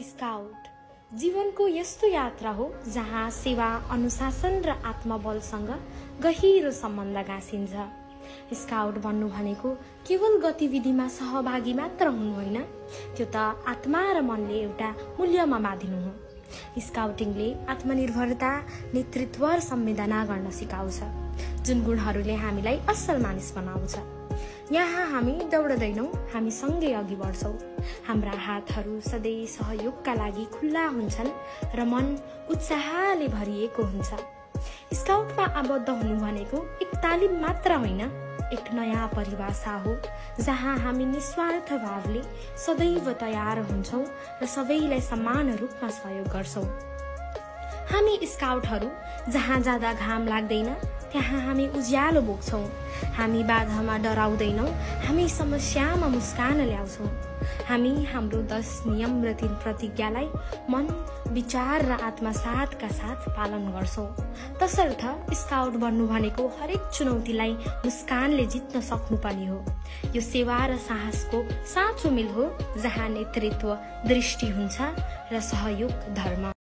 Scout जीवनको यस्तो यात्रा हो जहाँ सेवा, अनुशासन र आत्मबलसँग गहिरो सम्बन्ध गाँसिन्छ। स्काउट बन्नु भनेको केवल गतिविधिमा सहभागी मात्र हुनु होइन, त्यो त आत्मा र मनले एउटा मूल्यमा बाँधिनु हो। स्काउटिङले आत्मनिर्भरता, नेतृत्व र संवेदना गर्न सिकाउँछ, जुन गुणहरूले हामीलाई असल मानिस बनाउँछ। यहाँ हामी दौड्दैनौं, हामी सँगै अघि बढ्छौं। हाम्रा हातहरू सधैँ सहयोगका लागि खुल्ला हुन्छन् र मन उत्साहले भरिएको हुन्छ। स्काउटमा आबद्ध हुनु भनेको एक तालिम मात्र होइन, एक नयाँ परिभाषा हो जहाँ हामी निस्वार्थ भावले सदैव तयार हुन्छौं र सबैलाई समान रूपमा सहयोग गर्छौं। हामी स्काउटहरू जहाँ जाँदा घाम लाग्दैन त्यहाँ हामी उज्यालो बोक्छौं। हामी बाधामा डराउँदैनौं, हामी समस्यामा मुस्कान ल्याउँछौं। हामी हाम्रो 10 नियम र 3 प्रतिज्ञालाई मन, विचार र आत्मसातका साथ पालन गर्छौं। तसर्थ स्काउट बन्नु भनेको हरेक चुनौतीलाई मुस्कानले जित्न सक्नु पनि हो। यो सेवा र साहसको साँचो मेल हो जहाँ नेतृत्व दृष्टि हुन्छ र सहयोग धर्म।